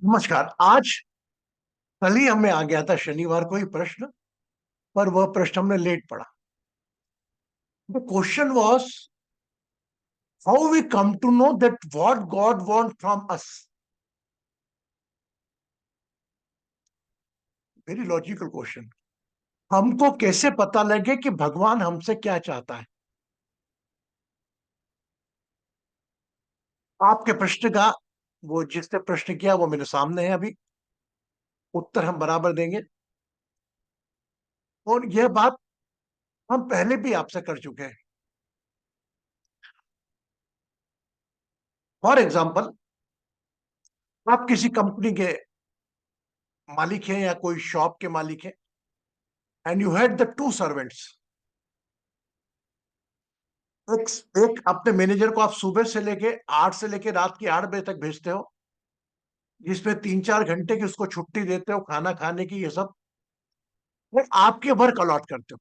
नमस्कार। आज कल ही हमें आ गया था शनिवार को ही प्रश्न, पर वह प्रश्न हमने लेट पढ़ा। The question was how we come to know that what God want from us. Very logical question. हमको कैसे पता लगे कि भगवान हमसे क्या चाहता है। आपके प्रश्न का, वो जिसने प्रश्न किया वो मेरे सामने है अभी, उत्तर हम बराबर देंगे। और यह बात हम पहले भी आपसे कर चुके हैं। फॉर एग्जाम्पल, आप किसी कंपनी के मालिक हैं या कोई शॉप के मालिक हैं, and you had the two servants. एक एक अपने मैनेजर को आप सुबह से लेके 8 से लेके रात की 8 बजे तक भेजते हो, जिसमें 3-4 घंटे की उसको छुट्टी देते हो खाना खाने की, ये सब वो आपके वर्क अलॉट करते हो।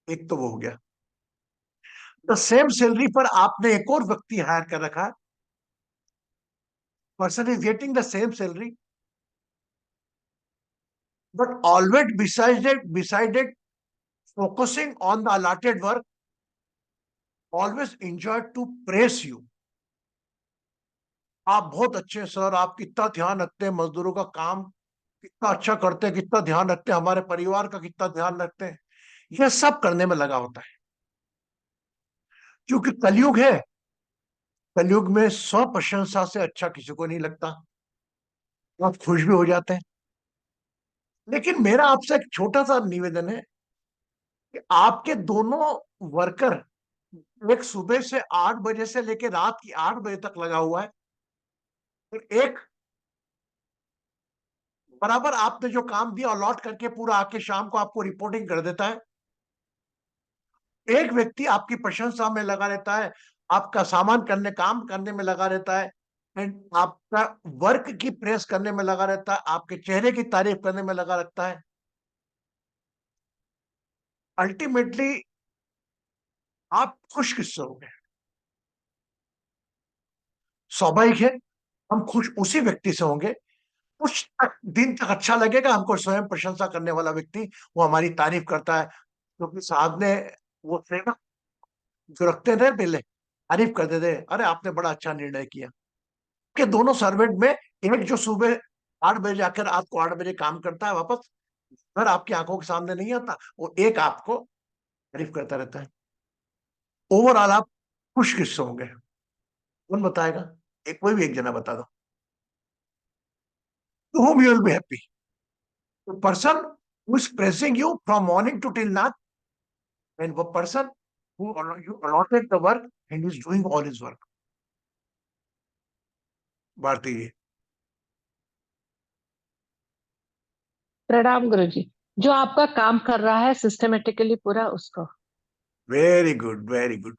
एक तो वो हो गया। द सेम सैलरी पर आपने एक और व्यक्ति हायर कर रखा है। Person is getting the same salary, but always besided focusing on the allotted work, always enjoy to press you. आप बहुत अच्छे सर, आप कितना ध्यान रखते हैं मजदूरों का काम, कितना अच्छा करते हैं, कितना ध्यान रखते हैं हमारे परिवार का, कितना ध्यान रखते हैं। यह सब करने में लगा होता है। क्योंकि कलयुग है, कलयुग में स्व प्रशंसा से अच्छा किसी को नहीं लगता। आप खुश भी हो जाते हैं। लेकिन मेरा आपसे एक छोटा सा निवेदन है कि आपके दोनों वर्कर, एक सुबह से 8 बजे से लेकर रात की 8 बजे तक लगा हुआ है, और एक बराबर आपने जो काम दिया अलॉट करके पूरा आके शाम को आपको रिपोर्टिंग कर देता है। एक व्यक्ति आपकी प्रशंसा में लगा रहता है, आपका सामान करने काम करने में लगा रहता है, एंड आपका वर्क की प्रेस करने में लगा रहता है, आपके चेहरे की तारीफ करने में लगा रहता है। अल्टीमेटली आप खुश किससे होंगे? स्वाभाविक है, हम खुश उसी व्यक्ति से होंगे। कुछ दिन तक अच्छा लगेगा हमको, स्वयं प्रशंसा करने वाला व्यक्ति वो हमारी तारीफ करता है, क्योंकि साहब ने वो सेवा जो रखते थे पहले, तारीफ करते थे, अरे आपने बड़ा अच्छा निर्णय किया। के दोनों सर्वेंट में एक जो सुबह 8 बजे जाकर रात को 8 बजे काम करता है वापस, घर आपकी आंखों के सामने नहीं आता, वो एक आपको तारीफ करता रहता है। ओवरऑल आप खुश किससे होंगे? कौन बताएगा? एक कोई भी एक जना बता दो। To whom you will be happy? The person who is praising you from morning to till night, and the person who you allotted the work and is doing all his work. Bharti ji. प्रणाम गुरु जी। जो आपका काम कर रहा है systematically पूरा उसको। Very good, very good.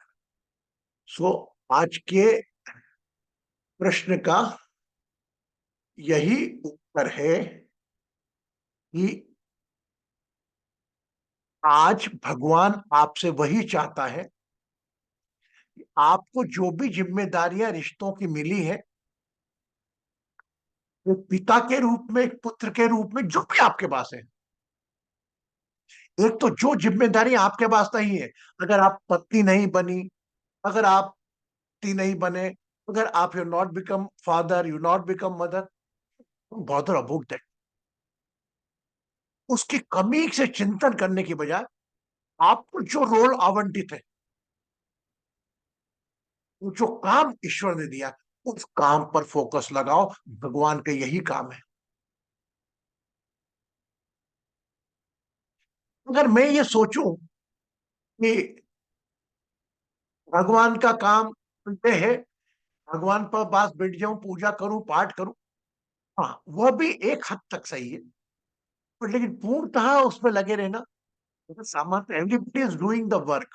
So आज के प्रश्न का यही उत्तर है कि आज भगवान आपसे वही चाहता है कि आपको जो भी जिम्मेदारियां रिश्तों की मिली है, एक पिता के रूप में, एक पुत्र के रूप में, जो भी आपके पास है। एक तो जो जिम्मेदारी आपके पास नहीं है, अगर आप पत्नी नहीं बनी, अगर आप पति नहीं बने, अगर आप you not become father, you not become mother, bother about that. उसकी कमी से चिंतन करने की बजाय आपको जो रोल आवंटित है, वो जो काम ईश्वर ने दिया, उस काम पर फोकस लगाओ। भगवान का यही काम है। अगर मैं ये सोचूं कि भगवान का काम ये है, भगवान पर पास बैठ जाऊं, पूजा करूं, पाठ करूं, हाँ वह भी एक हद तक सही है, पर लेकिन पूर्णतः उसमें लगे रहना, सामान्य everybody is doing the work,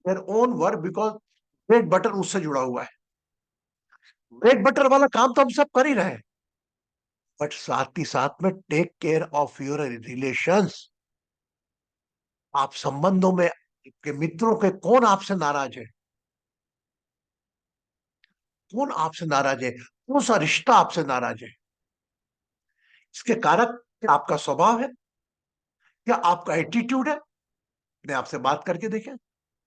their own work, because bread butter उससे जुड़ा हुआ है। ब्रेड बटर वाला काम तो हम सब कर ही रहे हैं, बट साथ ही साथ में take care of your relations. आप संबंधों में, आपके मित्रों के कौन आपसे नाराज है? कौन आपसे नाराज है, कौन सा रिश्ता आपसे नाराज है? इसके कारक क्या आपका स्वभाव है, क्या आपका एटीट्यूड है? अपने आपसे बात करके देखें।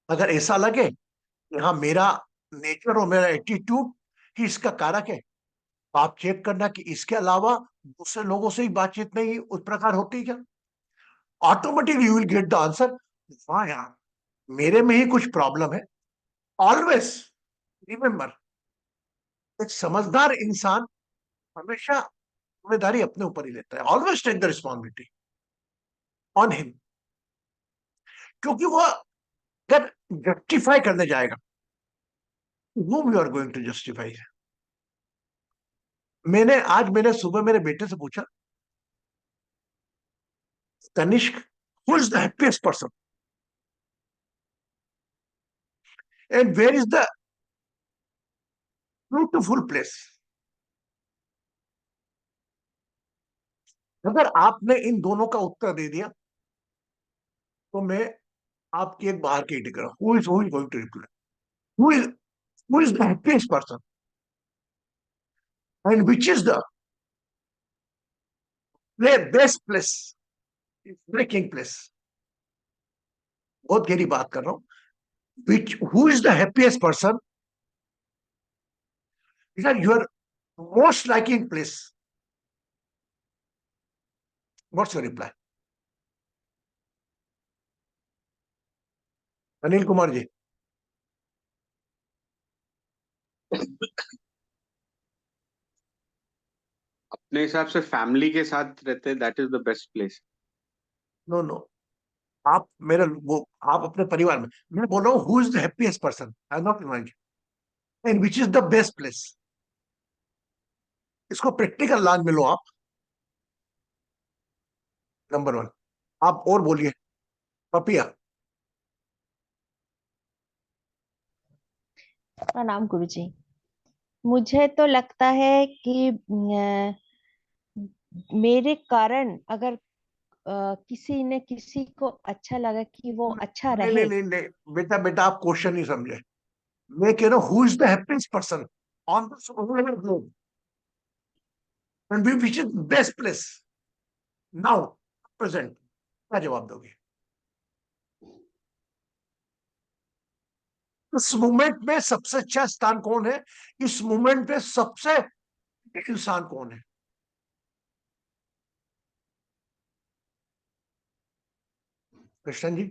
अगर ऐसा लगे कि हाँ, मेरा नेचर और मेरा एटीट्यूड ही इसका कारक है, तो आप चेक करना कि इसके अलावा दूसरे लोगों से ही बातचीत नहीं उस प्रकार होती है क्या? Automatically you will get the answer, हाँ यार, मेरे में ही कुछ प्रॉब्लम है। ऑलवेज रिमेंबर, एक समझदार इंसान हमेशा जिम्मेदारी अपने ऊपर ही लेता है। Always take the responsibility on him, क्योंकि वो अगर जस्टिफाई करने जाएगा, whom you are going to justify? मैंने सुबह मेरे बेटे से पूछा, Tanishk, who is the happiest person and where is the beautiful place? अगर आपने इन दोनों का उत्तर दे दिया तो मैं आपकी एक बाहर की टिक रहा हूं, who is going to reply, who is the happiest person and which is the best place, breaking place? बहुत गहरी बात कर रहा हूं। Which who is the happiest person, is are your most liking place? What's your reply? Anil Kumar ji. अपने हिसाब से family के साथ रहते, that is the best place. No no, आप मेरे वो आप अपने परिवार में, मैं बोल रहा हूँ who is the happiest person, I not remind you, and which is the best place? इसको प्रैक्टिकल लाइन में लो आप। नंबर वन, आप और बोलिए। पपिया। प्रणाम गुरुजी। मुझे तो लगता है कि मेरे कारण अगर किसी ने किसी को अच्छा लगा कि वो अच्छा नहीं नहीं रहे। नहीं नहीं, बेटा बेटा, आप क्वेश्चन नहीं समझे। मैं कह रहा हूँ who is the happiest person on the solar globe and which is best place now present? क्या जवाब दोगे? इस मूवमेंट में सबसे अच्छा स्थान कौन है? इस मूवमेंट में सबसे इंसान कौन है? Krishna ji.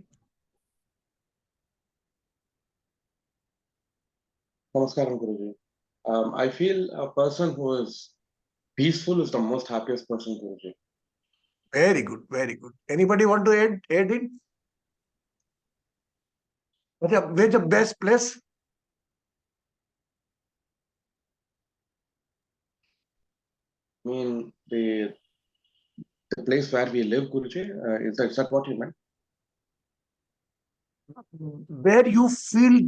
Namaskaram, Guruji. I feel a person who is peaceful is the most happiest person, Guruji. Very good, very good. Anybody want to add in? Where's the best place? I mean, the place where we live, Guruji, is that what you meant? Where you feel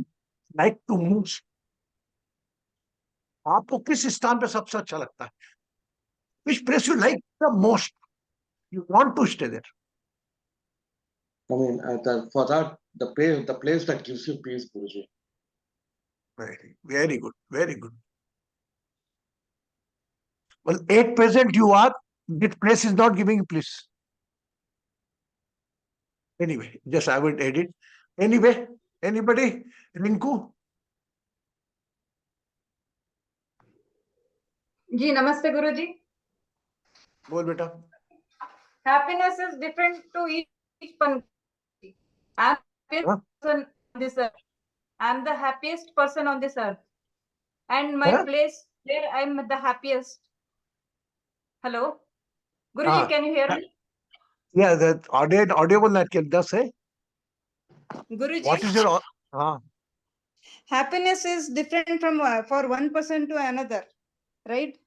like to move. आपको किस स्थान पे सबसे अच्छा लगता है? Which place you like the most? You want to stay there. I mean, for that, the place that gives you peace, Guruji. Very good, very good. Well, at present you are, that place is not giving you peace. Anyway, just I will edit. Anyway, anybody? Rinku? जी नमस्ते गुरुजी। बोल बेटा। Happiness is different to each person. I'm the हाँ? person on this earth. I'm the happiest person on this earth, and my हाँ? place where I'm the happiest. Hello, Guruji, हाँ. can you hear me? Yeah, that audible that can just say. Guruji, What is your हाँ? happiness is different from for one person to another, right?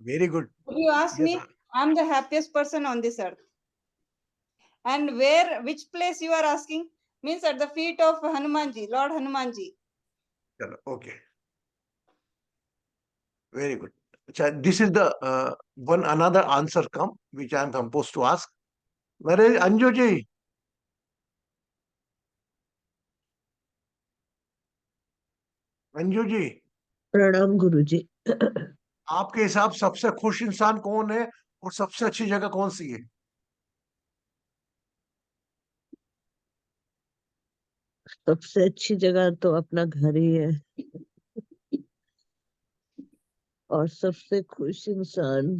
Very good. If you ask Yes, me, I'm the happiest person on this earth. And which place you are asking means at the feet of Hanumanji, Lord Hanumanji. chalo, okay. Very good. This is the one another answer come which I am supposed to ask. Where is Anju ji? Anju ji, प्रणाम गुरुजी। आपके हिसाब सबसे खुश इंसान कौन है और सबसे अच्छी जगह कौन सी है? सबसे अच्छी जगह तो अपना घर ही है, और सबसे खुश इंसान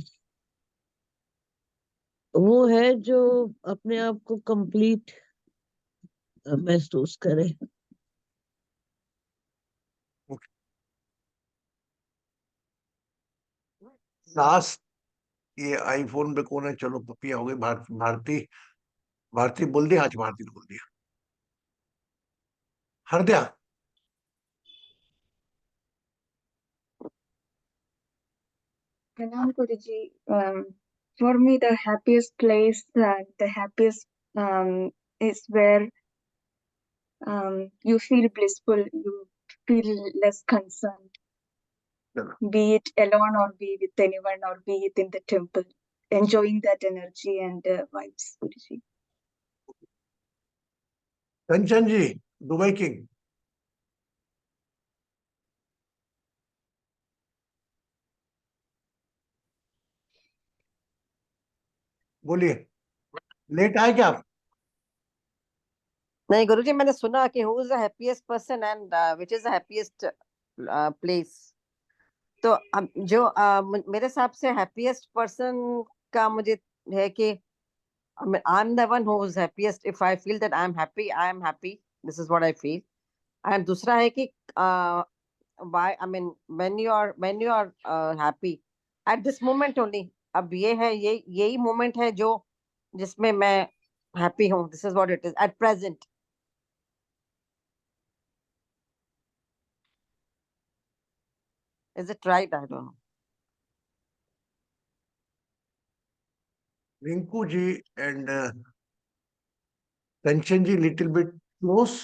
वो है जो अपने आप को कंप्लीट महसूस करे। लास्ट ये आईफोन पे कौन है? चलो पपिया हो गई। भारती भारती बोल दिया, आज भारती ने बोल दिया। हरदया, Pranam Guruji. For me, the happiest place, the happiest is where you feel blissful, you feel less concerned, be it alone or be with anyone or be it in the temple, enjoying that energy and vibes, Guruji. Kanchan ji, Dubai king, बोलिए। Late आए क्या आप? नहीं गुरुजी, मैंने सुना कि who is the happiest person and which is the happiest place. तो जो मेरे हिसाब से हैप्पीएस्ट पर्सन का मुझे है कि I am the one who is happiest. If I feel that I am happy, I am happy, this is what I feel. And दूसरा है कि why, I mean when you are happy at this moment only. अब ये है, यही moment है जो जिसमें मैं हैप्पी हूँ। This is what it is at present. Is it right? I don't know. Rinku ji and Kanchan ji little bit close.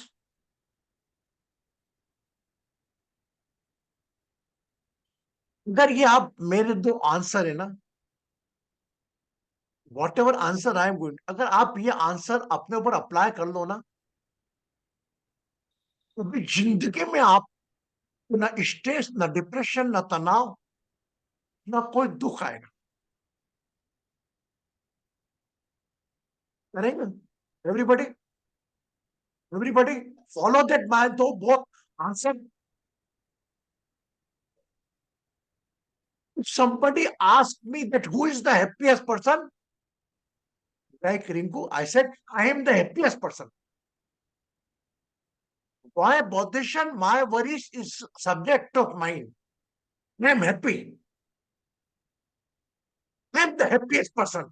अगर ये आप मेरे दो आंसर है ना, whatever answer I am going, अगर आप ये आंसर अपने ऊपर अप्लाई कर लो ना, तो भी जिंदगी में आप ना स्ट्रेस, ना डिप्रेशन, ना तनाव, ना कोई दुख आएगा। करेंगे everybody? Everybody follow that my दो both answer. If somebody asked me that who is the happiest person, like Rinku, I said I am the happiest person. Why botheration? My worries is subject of mine. I am happy. I am the happiest person.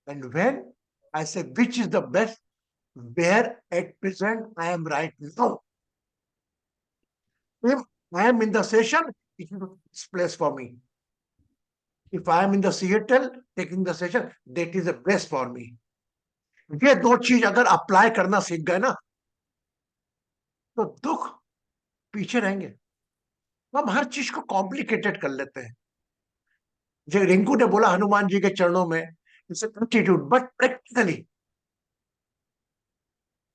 And when I say which is the best, where at present I am right now. If I am in the session, it is this place for me. If I am in the Seattle taking the session, that is the best for me. ये दो चीज अगर apply करना सीख गए ना, तो दुख पीछे रहेंगे। हम हर चीज को कॉम्प्लिकेटेड कर लेते हैं। जो रिंकू ने बोला हनुमान जी के चरणों में, इट्स एटीट्यूड, बट प्रैक्टिकली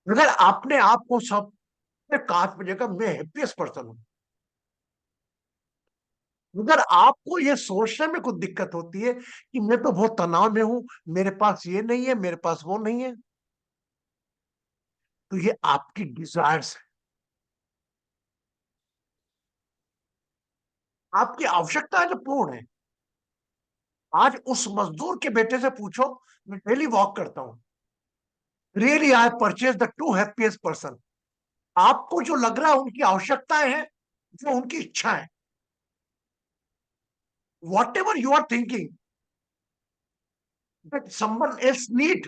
अगर आपने आपको सब कांच में जगह मैं हैप्पीएस्ट पर्सन हूं, अगर आपको ये सोचने में कुछ दिक्कत होती है कि मैं तो बहुत तनाव में हूं, मेरे पास ये नहीं है, मेरे पास वो नहीं है, तो ये आपकी डिजायर्स है, आपकी आवश्यकता जो पूर्ण है। आज उस मजदूर के बेटे से पूछो, मैं डेली वॉक करता हूं, really I purchase the two happiest person. आपको जो लग रहा है उनकी आवश्यकताएं हैं, जो उनकी इच्छा है, whatever you are thinking that someone else need,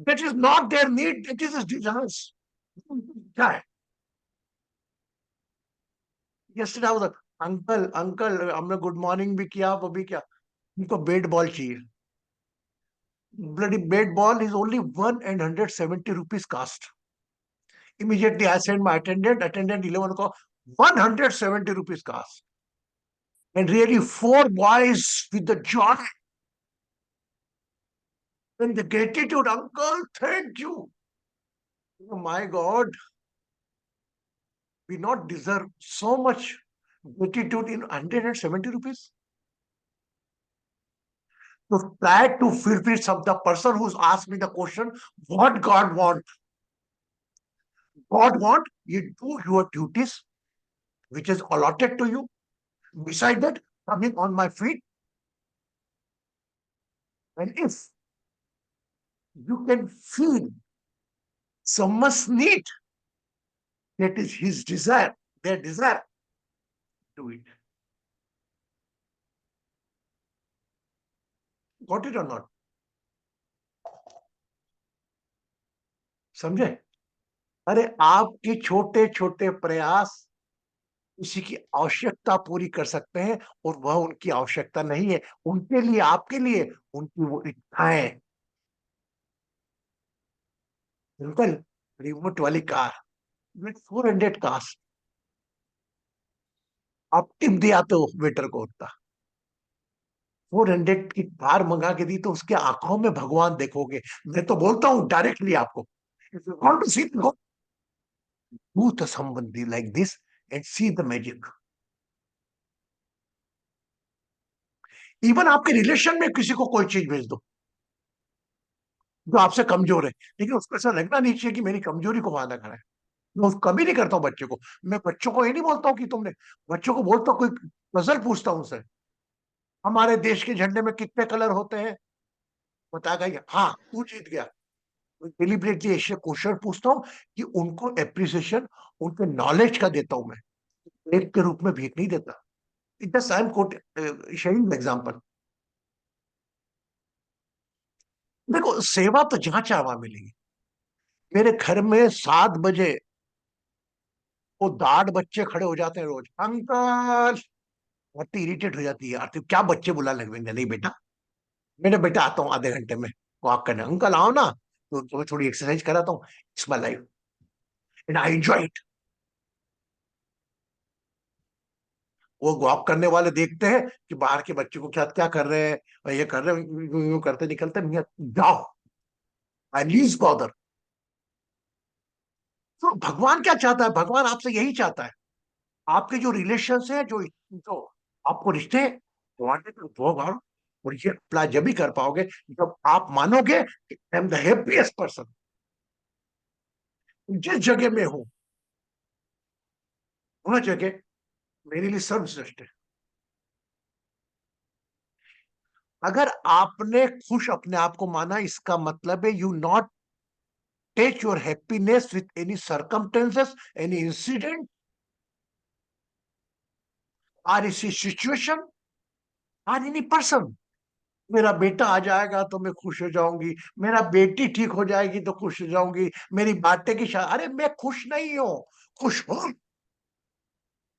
that is not their need, that is his desires. क्या है? Yesterday I was like, uncle हमने गुड मॉर्निंग भी किया, वो भी क्या, उनको बेट बॉल चाहिए। Bloody bat ball is only 170 rupees cost. Immediately I sent my attendant 11 को 170 rupees cost. And really 4 boys with the joy and the gratitude, uncle, thank you. Oh my God. we not deserve so much gratitude in 170 rupees? So try to fulfill some the person who's asked me the question, what God want? God want you do your duties, which is allotted to you. Beside that, coming on my feet. And if you can feel someone's need, that is his desire, their desire, do it. Got it or not? समझे? अरे आपके छोटे छोटे प्रयास किसी की आवश्यकता पूरी कर सकते हैं, और वह उनकी आवश्यकता नहीं है, उनके लिए, आपके लिए उनकी वो इच्छाएं। अंकल, रिमोट वाली कार विथ 400 कार्स, आप टिप दिया तो वेटर को उतना 400 की कार मंगा के दी, तो उसके आंखों में भगवान देखोगे। मैं तो बोलता हूं डायरेक्टली आपको, if you want to see God, do the somebody like this and see the magic. इवन आपके रिलेशन में किसी को कोई चीज भेज दो जो आपसे कमजोर है, लेकिन उसको ऐसा लगना नहीं चाहिए कि मेरी कमजोरी को वादा करा है। मैं कभी नहीं करता हूँ बच्चे को। मैं बच्चों को ये नहीं बोलता हूँ कि तुमने, बच्चों को बोलता हूँ, कोई पजल पूछता हूँ उनसे, हमारे देश के झंडे में कितने कलर होते हैं, बताएगा ये, हाँ तू जीत गया। डिलिबरेटली ऐसे क्वेश्चन पूछता हूँ कि उनको एप्रिसिएशन, उनके नॉलेज का देता हूं मैं, एक के रूप में भीख नहीं देता। It just I am sharing example. देखो, सेवा तो जहां चाहे वहां मिलेगी। मेरे घर में 7 बजे वो दाढ़ बच्चे खड़े हो जाते हैं रोज, अंकल। आरती इरिटेट हो जाती है, आरती क्या बच्चे बुला लगेंगे? नहीं बेटा, मेरे बेटा आता हूँ आधे घंटे में वॉक करने, अंकल आओ ना, तो तुम्हें थोड़ी एक्सरसाइज कराता हूँ। It's my life and I enjoy it. वो वॉक करने वाले देखते हैं कि बाहर के बच्चे को क्या क्या कर रहे हैं, और ये कर रहे हैं, यूं करते निकलते, मियां जाओ, आई लीज बॉदर। तो भगवान क्या चाहता है? भगवान आपसे यही चाहता है, आपके जो रिलेशन है, जो आपको रिश्ते, और ये अप्लाई जब भी कर पाओगे जब आप मानोगे कि I am the happiest person. जिस जगह में हूं वह जगह मेरे लिए सर्वश्रेष्ठ है। अगर आपने खुश अपने आप को माना, इसका मतलब है you not take your happiness with any circumstances, any incident और एनी सिचुएशन और एनी पर्सन। मेरा बेटा आ जाएगा तो मैं खुश हो जाऊंगी, मेरा बेटी ठीक हो जाएगी तो खुश हो जाऊंगी, मेरी बातें की अरे मैं खुश नहीं हूं, खुश हो।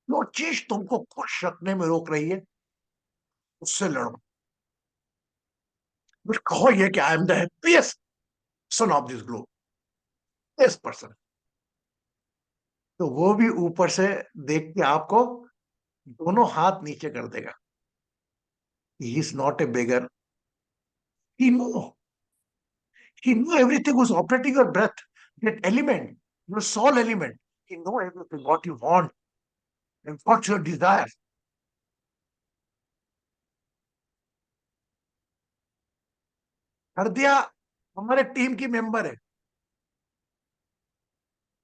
जो चीज तुमको खुश रखने में रोक रही है, उससे लड़ो। बस कहो ये कि I am the happiest son of this globe, this person. तो वो भी ऊपर से देख के आपको दोनों हाथ नीचे कर देगा। He is not a beggar, he know everything who's operating your breath, that element, your soul element. He know everything, what you want and what's your desire. Hardiya हमारे टीम की मेंबर है,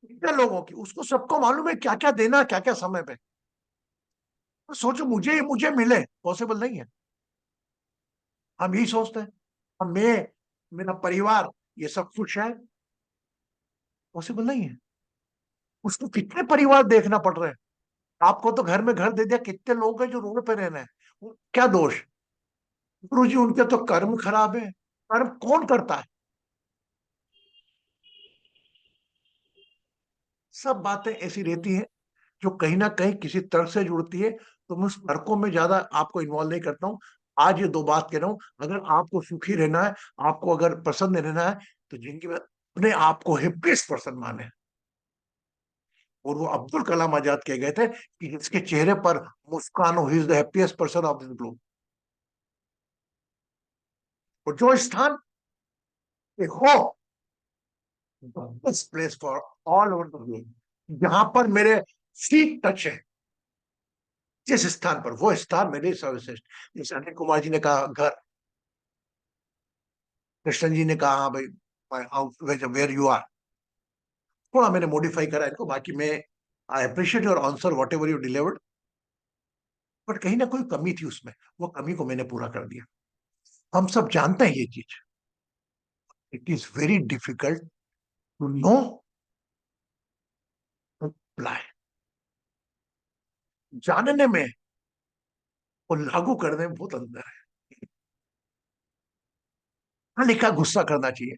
कितने लोगों की, उसको सबको मालूम है क्या क्या देना, क्या क्या समय पे। तो सोचो मुझे मुझे मिले, पॉसिबल नहीं है। हम यही सोचते हैं, हम, मैं, मेरा परिवार, ये सब कुछ है, पॉसिबल नहीं है। उसको कितने परिवार देखना पड़ रहे हैं। आपको तो घर में घर दे दिया, कितने लोग हैं जो रोड पे रह रहे हैं, क्या दोष? गुरु जी उनके तो कर्म खराब है। कर्म कौन करता है? सब बातें ऐसी रहती हैं जो कहीं ना कहीं किसी तर्क से जुड़ती है, तो मैं उस तर्कों में ज्यादा आपको इन्वॉल्व नहीं करता हूं। आज ये 2 बात कह रहा हूं, अगर आपको सुखी रहना है, आपको अगर प्रसन्न रहना है, तो जिंदगी में अपने आप को हैप्पीएस्ट पर्सन माने। और वो अब्दुल कलाम आजाद कह गए थे कि जिसके चेहरे पर मुस्कान हो, he is the happiest person of this globe. और जो स्थान हो, best place for all over the globe, जहां पर मेरे फीट टच है जिस स्थान पर, वो स्थान मेरे सर्वश्रेष्ठ। जैसे अनिल कुमार जी ने कहा घर, कृष्ण जी ने कहा हाँ भाई my house where you are, थोड़ा मैंने मॉडिफाई करा इनको, बाकी मैं I appreciate your answer whatever you delivered, but कहीं ना कोई कमी थी उसमें, वो कमी को मैंने पूरा कर दिया। हम सब जानते हैं ये चीज, it is very difficult to know apply, जानने में और लागू करने में बहुत अंतर है। हाँ लिखा गुस्सा करना चाहिए,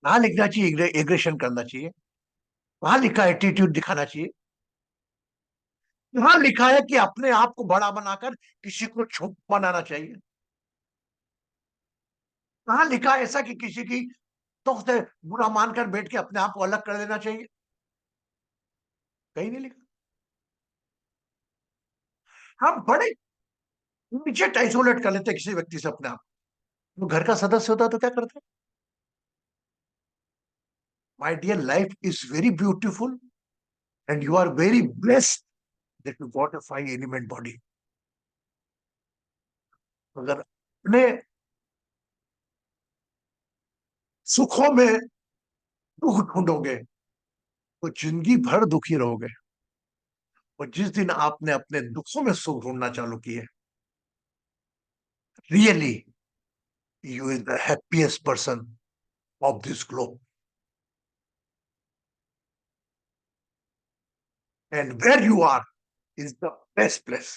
वहां लिखना चाहिए एग्रेशन करना चाहिए, वहां लिखा एटीट्यूड दिखाना चाहिए, वहां लिखा है कि अपने आप को बड़ा बनाकर किसी को छोटा बनाना चाहिए, कहाँ लिखा है ऐसा कि किसी की तो से बुरा मानकर बैठ के अपने आप को अलग कर देना चाहिए, कहीं नहीं लिखा। हम बड़े इमीडिएट आइसोलेट कर लेते हैं किसी व्यक्ति से अपने आप, वो घर का सदस्य होता तो क्या करते? My dear, life is very beautiful and you are very blessed that you got a 5 element body. अगर अपने सुखों में दुख ढूंढोगे तो जिंदगी भर दुखी रहोगे, और जिस दिन आपने अपने दुखों में सुख ढूंढना चालू किए, really you is the happiest person of this globe. And where you are is the best place.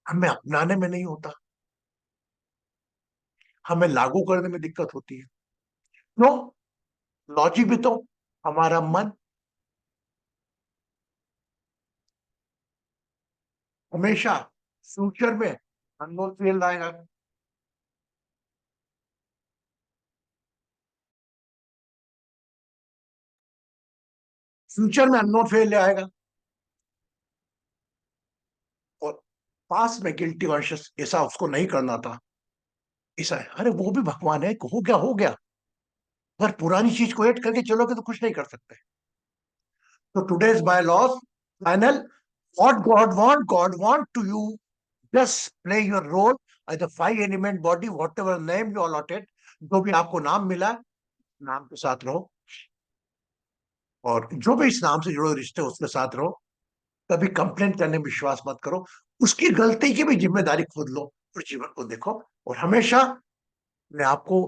हमें अपनाने में नहीं होता, हमें लागू करने में दिक्कत होती है। क्यों? लॉजिक भी तो, हमारा मन हमेशा फ्यूचर में अननोन फील्ड आएगा, फ्यूचर में अननोन फील्ड आएगा, और पास में गिल्टी कॉन्शियस ऐसा उसको नहीं करना था, ऐसा है अरे वो भी भगवान है, हो गया हो गया, अगर पुरानी चीज को ऐड करके चलोगे तो कुछ नहीं कर सकते। तो today's by loss final, what God want to you, just play your role as a 5 element body, whatever name you allotted, जो भी आपको नाम मिला नाम के साथ रहो, और जो भी इस नाम से जुड़े रिश्ते उसके साथ रहो, कभी कंप्लेंट करने में विश्वास मत करो, उसकी गलती की भी जिम्मेदारी खुद लो और जीवन को देखो, और हमेशा अपने आपको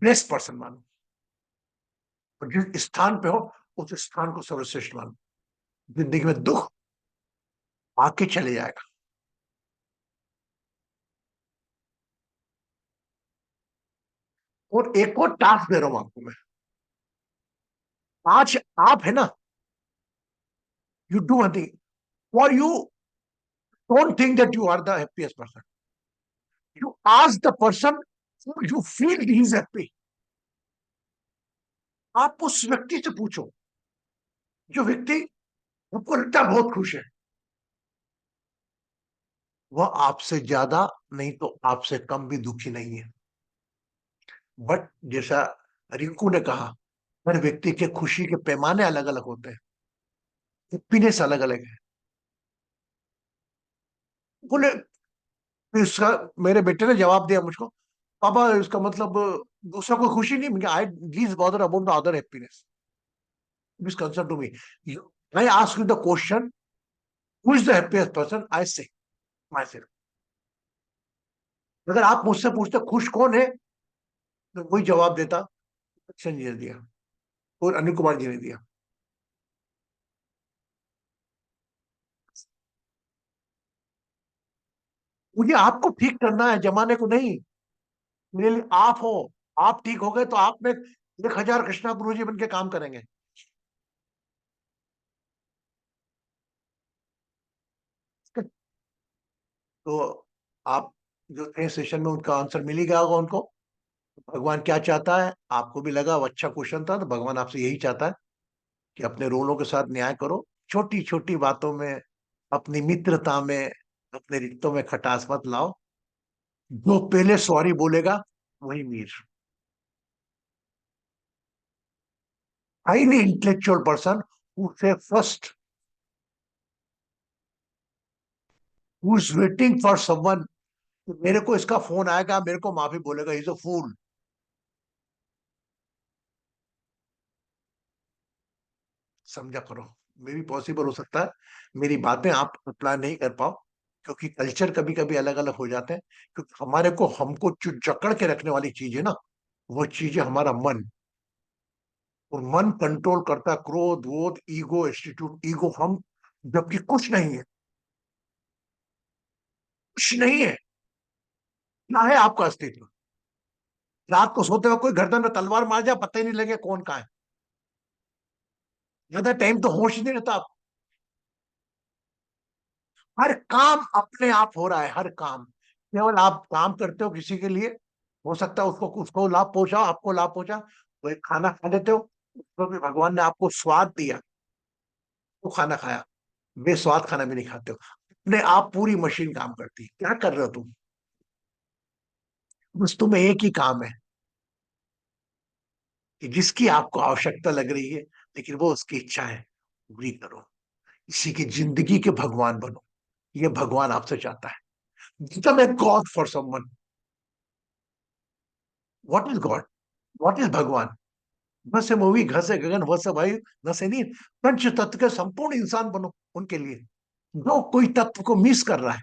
बेस्ट पर्सन मानो, और जिस स्थान पे हो उस स्थान को सर्वश्रेष्ठ मानो। जिंदगी में दुख आके चले जाएगा, और एक और टास्क दे रहा हूं आपको मैं, आज आप है ना, you do one thing, or you don't think that you are the happiest person, you ask the person who you feel he is happy, आप उस व्यक्ति से पूछो जो व्यक्ति आपको लगता है बहुत खुश है, वह आपसे ज्यादा नहीं तो आपसे कम भी दुखी नहीं है। बट जैसा रिंकू ने कहा, हर व्यक्ति के खुशी के पैमाने अलग अलग होते हैं, हैप्पीनेस अलग अलग है। बोले, इसका मेरे बेटे ने जवाब दिया मुझको, पापा इसका मतलब दूसरा कोई खुशी नहीं, I least bother about the other happiness, is concern to me, I ask you the question who is the happiest person, I say my self. अगर आप मुझसे पूछते खुश कौन है, तो वही जवाब देता कृष्ण जी ने दिया और अनिल कुमार जी ने दिया। मुझे आपको ठीक करना है, जमाने को नहीं। मेरे लिए आप हो, आप ठीक हो गए तो आप में 1000 कृष्णा गुरु जी बन के काम करेंगे। तो आप जो थे सेशन में उनका आंसर मिल ही गया होगा उनको, भगवान क्या चाहता है, आपको भी लगा वो अच्छा क्वेश्चन था, तो भगवान आपसे यही चाहता है कि अपने रोलों के साथ न्याय करो, छोटी छोटी बातों में, अपनी मित्रता में, अपने रिश्तों में खटास मत लाओ, जो पहले सॉरी बोलेगा वही Mir. highly intellectual person who say first, who is waiting for someone, मेरे को इसका फोन आएगा, मेरे को माफी बोलेगा, he's a fool. समझा करो, मे भी पॉसिबल हो सकता है मेरी बातें आप अप्लाई नहीं कर पाओ, क्योंकि कल्चर कभी कभी अलग अलग हो जाते हैं, क्योंकि हमारे को हमको जो जकड़ के रखने वाली चीज है ना, वो चीज है हमारा मन, और मन कंट्रोल करता है क्रोध, वोध, ईगो, एटीट्यूड, ईगो, हम, जबकि कुछ नहीं है, कुछ नहीं है, क्या है आपका अस्तित्व? रात को सोते वक्त कोई गर्दन में तलवार मार जाए, पता ही नहीं लगे कौन कहाँ है, ज्यादा टाइम तो होश ही नहीं रहता आप। हर काम अपने आप हो रहा है, हर काम, केवल आप काम करते हो किसी के लिए, हो सकता है उसको उसको लाभ पहुंचा, आपको लाभ पहुंचा, वो एक खाना खा लेते हो, उसको भी भगवान ने आपको स्वाद दिया, तो खाना खाया, बेस्वाद खाना भी नहीं खाते हो, अपने आप पूरी मशीन काम करती है। क्या कर रहे हो तुम? बस तुम्हें एक ही काम है कि जिसकी आपको आवश्यकता लग रही है, लेकिन वो उसकी इच्छा है, पूरी करो, इसी की जिंदगी के भगवान बनो, ये भगवान आपसे चाहता है। Become a God for someone. What is God? What is भगवान? घ से मूवी, घ से गगन, व से वायु, न से नीर, पंच तत्व के संपूर्ण इंसान बनो उनके लिए। जो कोई तत्व को मिस कर रहा है,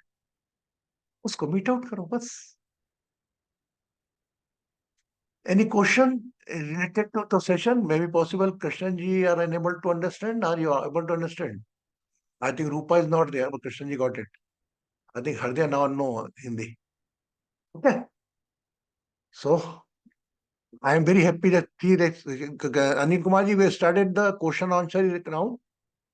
उसको मीट आउट करो, बस। Any question related to the session? Maybe possible Krishnan ji are unable to understand, or you are able to understand? I think Rupa is not there, but Krishnan ji got it. I think Hardya now know Hindi. Okay. So I am very happy that Anil Kumar ji, we started the question answer round.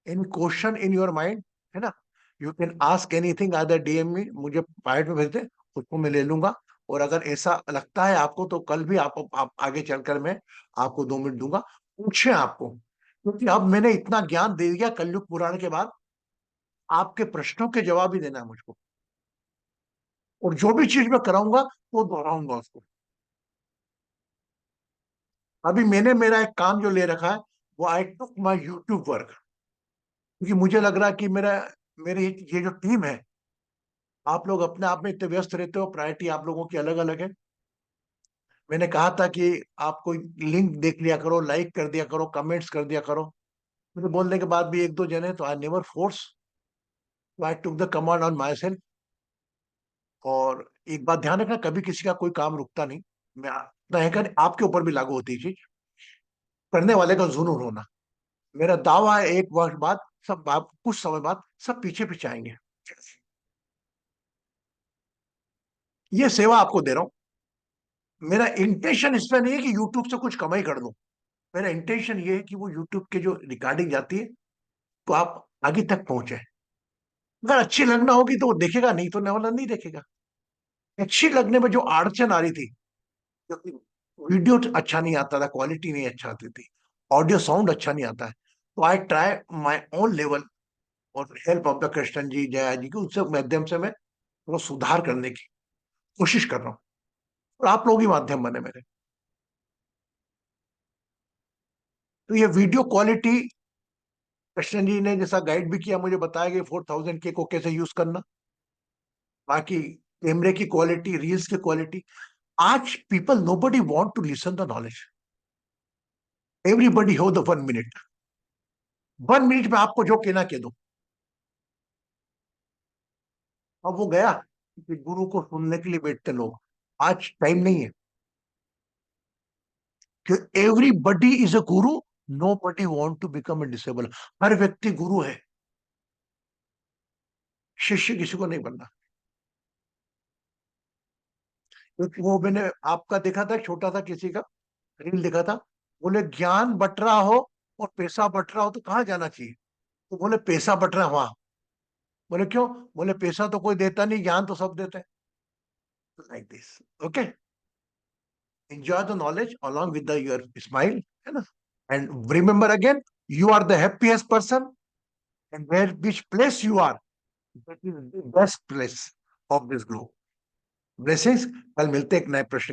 Any question in your mind, है ना? You can ask anything, either DM me, मुझे private में भेज दे, उसको मैं ले लूंगा। और अगर ऐसा लगता है आपको, तो कल भी आप आगे चलकर मैं आपको 2 मिनट दूंगा, पूछे आपको, क्योंकि अब मैंने इतना ज्ञान दे दिया कलयुग पुराण के बाद, आपके प्रश्नों के जवाब ही देना है मुझको, और जो भी चीज मैं कराऊंगा वो दोहराऊंगा उसको। अभी मैंने मेरा एक काम जो ले रखा है, वो आई टुक माई यूट्यूब वर्क, क्योंकि मुझे लग रहा है कि मेरी ये जो टीम है, आप लोग अपने आप में इतने व्यस्त रहते हो, प्रायोरिटी आप लोगों की अलग अलग है। मैंने कहा था कि आप कोई लिंक देख लिया करो, लाइक कर दिया करो, कमेंट्स कर दिया करो, मुझे बोलने के बाद भी 1-2 जने, तो I never force, I took the command on my self. और एक बात ध्यान रखना, कभी किसी का कोई काम रुकता नहीं, मैं आपके ऊपर भी लागू होती है चीज, करने वाले का जुनून होना। मेरा दावा है, 1 वर्ष बाद सब, कुछ समय बाद सब पीछे पीछे आएंगे। ये सेवा आपको दे रहा हूं, मेरा इंटेंशन इसमें नहीं है कि यूट्यूब से कुछ कमाई कर लूं, मेरा इंटेंशन ये है कि वो यूट्यूब के जो रिकॉर्डिंग जाती है, तो आप आगे तक पहुंचे। अगर अच्छी लगना होगी तो वो देखेगा, नहीं तो वाला नहीं देखेगा। अच्छी लगने में जो अड़चन आ रही थी, क्योंकि वीडियो अच्छा नहीं आता था, क्वालिटी नहीं अच्छा आती थी, ऑडियो साउंड अच्छा नहीं आता है, तो I try my own level, और हेल्प ऑफ द कृष्णन जी, जया जी की, उससे माध्यम से मैं थोड़ा सुधार करने की कोशिश कर रहा हूँ, और आप लोग ही माध्यम बने मेरे। तो ये वीडियो क्वालिटी कृष्णन जी ने जैसा गाइड भी किया, मुझे बताया कि 4000K को कैसे यूज करना, बाकी कैमरे की क्वालिटी, रील्स की क्वालिटी। आज people, nobody want to listen the knowledge, everybody हो द 1 मिनट, 1 मिनट में आपको जो कहना कह दो। अब वो गया कि गुरु को सुनने के लिए बैठते लोग, आज टाइम नहीं है कि everybody is a guru, nobody want to become a disable. हर व्यक्ति गुरु है, शिष्य किसी को नहीं बनना। क्योंकि वो मैंने आपका देखा था, छोटा सा किसी का रील देखा था, बोले ज्ञान बट रहा हो और पैसा बट रहा हो तो कहाँ जाना चाहिए, तो बोले पैसा बट रहा वहां। बोले क्यों? बोले पैसा तो कोई देता नहीं, ज्ञान तो सब देते हैं। Like this, okay, enjoy the knowledge along with your smile, है ना? And remember again, you are the happiest person, and which place you are, that is the best place of this globe. Blessings. कल मिलते हैं एक नए प्रश्न के साथ।